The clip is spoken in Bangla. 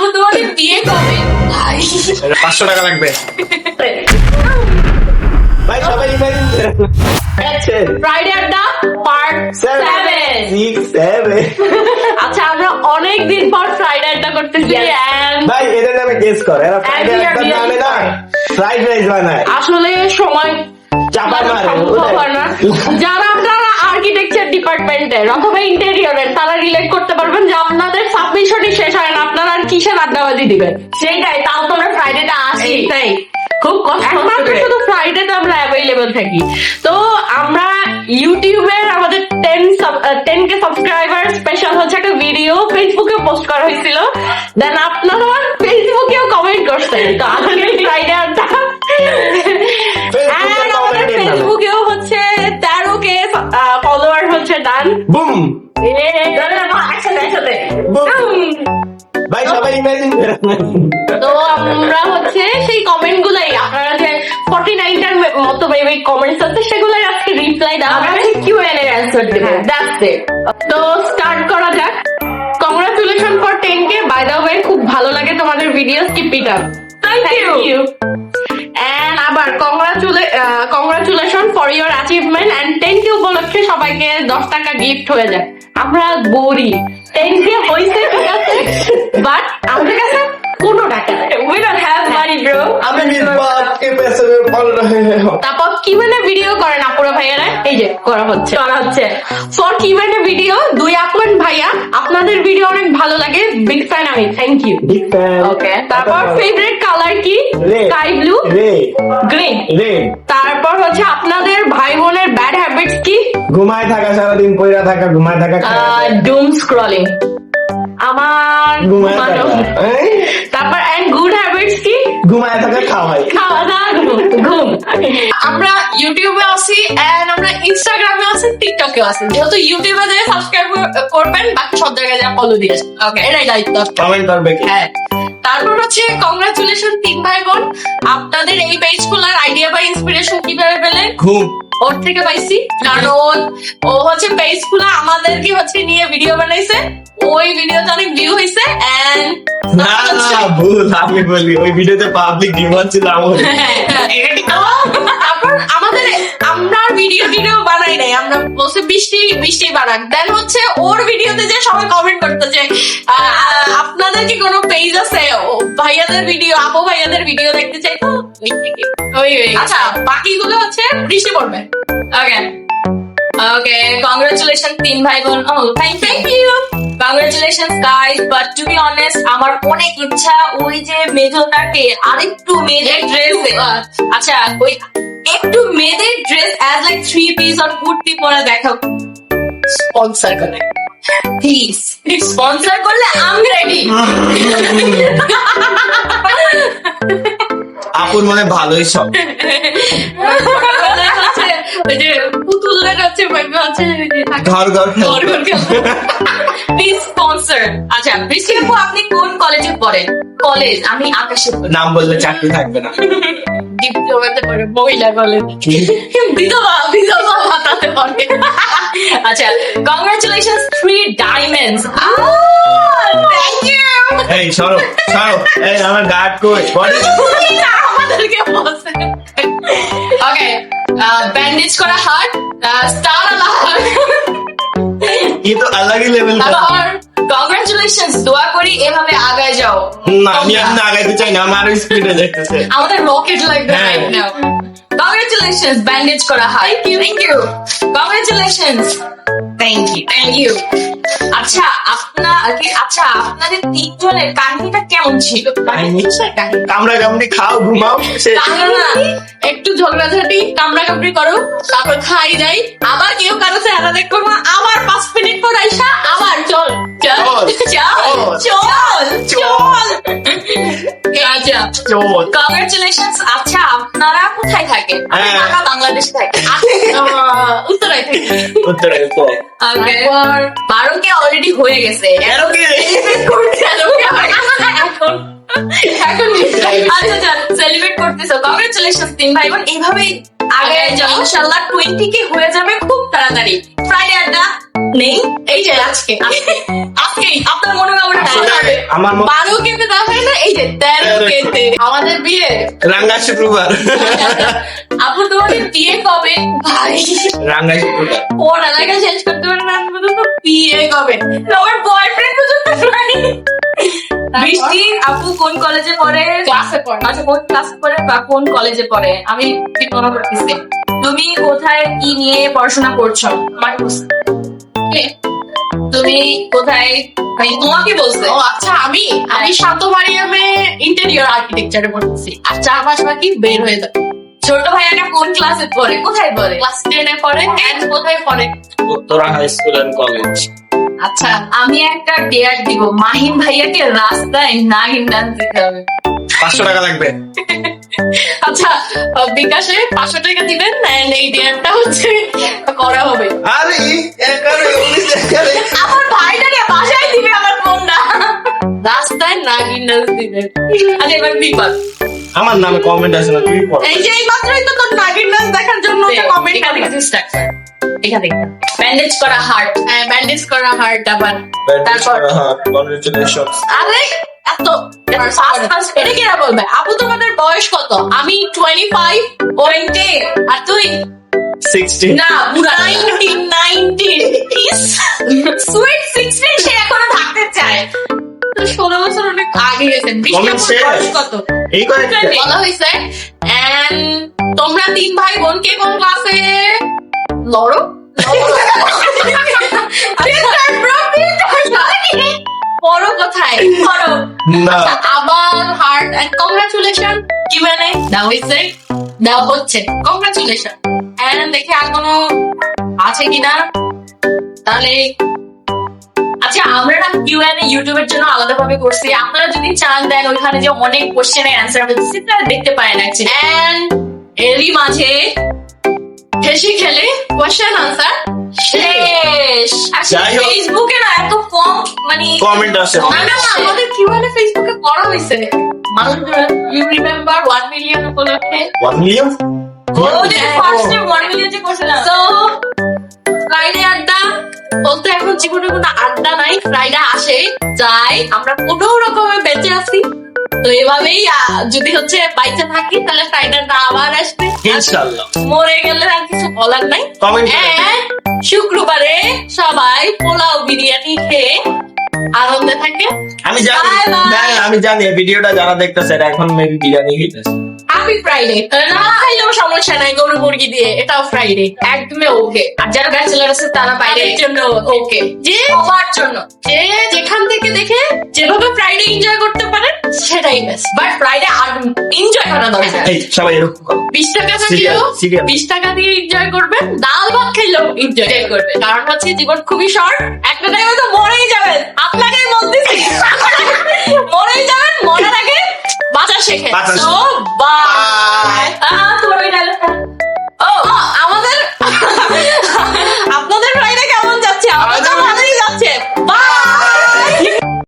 আপু তোমাদের বিয়ে কবে? 500 টাকা লাগবে ভাই সবাই ফ্রাইডে আড্ডা পার্ট 7। আচ্ছা আমরা অনেক দিন পর ফ্রাইডে আড্ডা করতেছি and ভাই এদের নামে গেস কর এরা ফ্রাইডে we are একটা really নামে না ফ্রাইড রাইস বানায় আসলে সময় চাপা মারে সম্ভব হয় না। যারা আপনারা আর্কিটেকচার ডিপার্টমেন্টের অথবা ইন্টেরিয়রের তারা রিলেট করতে পারবেন যে আপনাদের সাবমিশনই শেষ হয় না, আপনারা আর কিসের আড্ডাবাজি দিবেন। সেইটাই, তাও তোমরা ফ্রাইডেটা আসি। তাই খুব কষ্ট একমাত্র শুধু ফ্রাইডেতে আমরা অ্যাভেলেবল থাকি। তো আমরা ইউটিউবের আমাদের 10K সাবস্ক্রাইবার স্পেশাল হচ্ছে একটা ভিডিও ফেসবুকে পোস্ট করা হয়েছিল, দেন আপনারা ফেসবুকেও কমেন্ট করছেন। তো আজকে ফ্রাইডে আড্ডা And আমাদের ফেসবুকেও হচ্ছে 13K ফলোয়ার হচ্ছে ডান। বুম একসাথে ভাই সবাই ইমাজিন করে তো আমরা হচ্ছে সেই কমেন্ট গুলাই আপনারা যে 49টার মতো বেবি কমেন্টস আছে সেগুলাই আজকে রিপ্লাই দেওয়া আমরা হবে। কিউএন এর অ্যানসার দেব। That's it. তো স্টার্ট করা যাক। Congratulation for 10K। By the way খুব ভালো লাগে তোমাদের video, keep it up. Thank you. And আবার congratulation for your achievement and 10K উপলক্ষে সবাইকে 10 টাকা গিফট হয়ে যায়। আমরা গরি 10K হইছে ঠিক আছে, বাট আমাদের কাছে কোনো টাকা নেই। We don't have money, bro. আমি इस बात के पैसे में पल रहे हैं তারপর কিউএনএ ভিডিও করেন আপুরা ভাইয়ারা, এই যে করা হচ্ছে ফর কিউএনএ ভিডিও। 2 আপন ভাইয়া আপনাদের ভিডিও অনেক ভালো লাগে, বিগ ফ্যান আমি, থ্যাংক ইউ। बिग फैन ওকে, তারপর ফেভারিট কালার কি? Red. Sky blue, red green. Red তারপর হচ্ছে আপনাদের ভাই বোনের ব্যাড হ্যাবিটস কি? ঘুমায় থাকা সারাদিন পয়রা থাকা ঘুমায় থাকা ডুম স্ক্রলিং। আমার ঘুমায় ঘুমানো। থাকা তারপর এন্ড গুড হ্যাবিটস কি? ঘুমায় থাকা খাওয়াই খাওয়া দাওয়া, ঘুম। আমরা ইউটিউবে আছি এন্ড আমরা ইনস্টাগ্রামে আছি, টিকটকে আছি। যেহেতু ইউটিউবে যে সাবস্ক্রাইব করবেন, বাকি সব জায়গায় যা ফলো দিয়ে ওকে, এটাই দায়িত্ব। কমেন্ট করবে কি হ্যাঁ, তারপর হচ্ছে কংগ্রাচুলেশন 3 ভাই বোন। আপনাদের এই পেজ খোলার আইডিয়া বা ইন্সপিরেশন কিভাবে পেলেন? ঘুম ওর থেকে পাইছি, কারণ ও হচ্ছে পেজ খোলা আমাদেরকে হচ্ছে নিয়ে ভিডিও বানাইছে, ওই ভিডিওতে অনেক ভিউ হয়েছে এন্ড না না ভুল আমি বলি ওই ভিডিওতে পাবলিক ডিমান্ড ছিল আমার তারপর আমরা ভিডিও বানাই নাই, আমরা বলছি বৃষ্টি বানান। দেন হচ্ছে ওর ভিডিওতে যে সবাই কমেন্ট করতো যে আপনাদের কি কোনো পেজ আছে ভাইয়াদের ভিডিও, আপু ভাইয়াদের ভিডিও দেখতে চাই। তো আচ্ছা, বাকিগুলো হচ্ছে বৃষ্টি পড়বে। Okay, congratulations 3 ভাই বোন। Oh, thank you. Congratulations guys, but to be honest, আমার অনেক ইচ্ছা ওই যে মেজোটাকে আরেকটু মেয়েদের ড্রেসে, আচ্ছা ওই একটু মেয়েদের ড্রেস অ্যাজ লাইক 3 পিস আর কুর্তি পরা দেখাও। স্পন্সর করে প্লিজ স্পন্সর করলে আমি রেডি। আপুর মনে ভালোই সব ওই যে পুতুলের হচ্ছে ঘর ঘর প্লিজ স্পন্সর। আচ্ছা বৃষ্টি আপু, আপনি কোন কলেজে পড়েন? কলেজ আমি আকাশে পড়ি। নাম বললে চাকরি থাকবে না ডিপ্লোমাতে পড়ে, মহিলা কলেজ, বিধবা ভাতাতে পড়ে। আচ্ছা কংগ্রাচুলেশনস 3 ডায়মন্ডস। Thank you. এই সরো এই আমার গার্ড কোচ আমাদেরকে বলছে ওকে, ব্যান্ডেজ করা হার্ট, স্টার আলা হার্ট। ये तो अलग ही लेवल का তারপর কংগ্রাচুলেশনস, দোয়া করি এভাবে আগায় যাও। না আমি আর না আগাইতে চাই না আমার স্পিডে যাইতেছে আমাদের রকেট লাগবে হ্যাঁ। Right now. কংগ্রাচুলেশনস, ব্যান্ডেজ করা হার্ট। Thank you. Congratulations, thank you. আচ্ছা আপনাদের 3 জনের কাহিনীটা কেমন ছিল? কামড়া কামড়ি খাও ঘুমাও শেষ না, একটু ঝগড়াঝাটি কামড়াকামড়ি করো, তারপর খাই যাই, আবার কেউ কারো চেহারা দেখবো না, আবার 5 মিনিট পর আইসা আবার চল। আচ্ছা চোর কংগ্রাচুলেশনস। আচ্ছা আপনারা কোথায় থাকেন? হ্যাঁ। ঢাকা বাংলাদেশে থাকেন। উত্তরায় থাকি। উত্তরে তো তারপর 12K অলরেডি হয়ে গেছে। এরো কি এখন আচ্ছা সেলিব্রেট করতেছো। কংগ্রাচুলেশনস 3 ভাই বোন, এইভাবেই আগে ইনশাল্লাহ 20 কে হয়ে যাবে খুব তাড়াতাড়ি। ফ্রাইডে আড্ডা নেই, এই যে আজকে আজকেই আপনার মনে কামনা পূরণ হবে। আমার মত 12 কেতে দেওয়া হয় না, এই যে 13 কেতে আমাদের বিয়ে। রাঙ্গা শুক্রবার। আপু তোমাদের বিয়ে কবে? ভাই রাঙ্গা শুক্রবার। কোন এলাকা শেষ করতে পারে না তো বিয়ে কবে? আমার বয়ফ্রেন্ড পর্যন্ত নাই। বৃষ্টি আপু কোন কলেজে পড়ে? ক্লাসে পড়ে। আচ্ছা কোন ক্লাসে পড়ে বা কোন কলেজে পড়ে? আমি ডিপ্লোমা করতেছি। তুমি কোথায় কি নিয়ে পড়াশোনা করছো? আমার কে? তুমি কোথায়, মানে তোমাকে বলছে? ও আচ্ছা, আমি শান্ত মারিয়ামে ইন্টেরিয়র আর্কিটেকচারে পড়তেছি, আর 4 মাস বাকি বের হয়ে যাবে। ছোট ভাইয়াটা কোন ক্লাসে পড়ে? কোথায় পড়ে? ক্লাস 10 পড়ে। And কোথায় পড়ে? Uttara High School and College. আচ্ছা আমি একটা ডেয়ার দিব, মাহিম ভাইয়াকে রাস্তায় নাগিন ডান্স দিতে হবে। 500 টাকা লাগবে। আচ্ছা, বিকাশে 500 টাকা দিবেন, and এই ডেয়ারটা হচ্ছে করা হবে। আরে একারে 19 একারে। আমার ভাইটাকে বাসায় দিবে আমার ফোনটা। রাস্তায় নাগিন ডান্স দিবেন। আচ্ছা এবার বিপদ। আমার নামে কমেন্ট আছে না, তুই পড়। এই যে এই মাত্রই তো তোর নাগিন ডান্স দেখার জন্য কমেন্ট এখান থেকে তুই start কর। এখান থেকে ব্যান্ডেজ করা হার্ট। ব্যান্ডেজ করা হার্ট আবার। তারপর? কনগ্রাচুলেশনস। আরে এত ফাস্ট এটা কিরা বলবে? আপু তোমাদের বয়স কত? আমি 25, 20 আর তুই 16। না বুড়া 19 সুইট 16 সে এখনো থাকতে চায়। 16 বছর অনেক আগে গেছেন। Comment শেষ। বয়স কত? এই কয়েকটা বলা হয়েছে। And তোমরা 3 ভাই বোন কে কোন ক্লাসে? লড়ো বড় কোথায়? করো। না আচ্ছা, আবার হার্ট এন্ড কংগ্রাচুলেশন। কি মানে দেওয়া হয়েছে? দেওয়া হচ্ছে, কংগ্রাচুলেশন। এন্ড দেখে আর কোনো আছে কিনা, তাহলে আচ্ছা আমরা না কিউএনএ ইউটিউবের জন্য আলাদা ভাবে করছি, আপনারা যদি চান দেন ওইখানে যে অনেক কোশ্চেনের অ্যান্সার আমরা দিচ্ছি তারা দেখতে পারেন অ্যাকচুয়ালি। এন্ড এরই মাঝে হেসে খেলে কোয়েশ্চেন আনসার শেষ। আসলে যাই হোক। ফেসবুকে না এত কম মানে কমেন্ট আসে। না না না, আমাদের কিউএনএ ফেসবুকে করা হয়েছে। ইউ রিমেম্বার 1 মিলিয়ন উপলক্ষে। 1 মিলিয়ন। ও যে ফার্স্টে 1 মিলিয়ন যে করছে না। তো ফ্রাইডে আড্ডা বলতে এখন জীবনে কোনো আড্ডা নাই, ফ্রাইডে আসে যাই, আমরা কোনো রকমে বেঁচে আছি। তো এভাবেই যদি হচ্ছে বাইচে থাকি তাহলে ফ্রাইডেটা আবার আসবে। ইনশাআল্লাহ। মরে গেলে আর কিছু বলার নাই। কমেন্ট And শুক্রবারে সবাই পোলাও বিরিয়ানি খেয়ে আনন্দে থাকে। আমি জানি Bye bye. না, আমি জানি এই ভিডিওটা যারা দেখতেছে এটা এখন মেবি বিরিয়ানি খেতেছে। Happy Friday. না খাইলেও সমস্যা নাই, গরু মুরগি দিয়ে, এটাও ফ্রাইডে, একদমই ওকে। আর যারা ব্যাচেলার আছে তারা বাইরে বাইরের জন্য ওকে। যে সবার জন্য। যে যেখান থেকে দেখে যেভাবে ফ্রাইডে এনজয় করতে পারেন সেটাই বেস্ট। বাট ফ্রাইডে আর এনজয় করা দরকার। এই সবাই এরকম করো। 20 টাকা Serial, থাকলেও serial. 20 টাকা দিয়ে এনজয় করবেন, ডাল ভাত খেলেও এনজয় করবেন। কারণ হচ্ছে জীবন খুবই শর্ট, একটা টাইমে তো মরেই যাবেন। আপনাকে বলতেছি মরেই যাবেন, মরার আগে বাঁচা শেখেন। বাঁচা So, bye.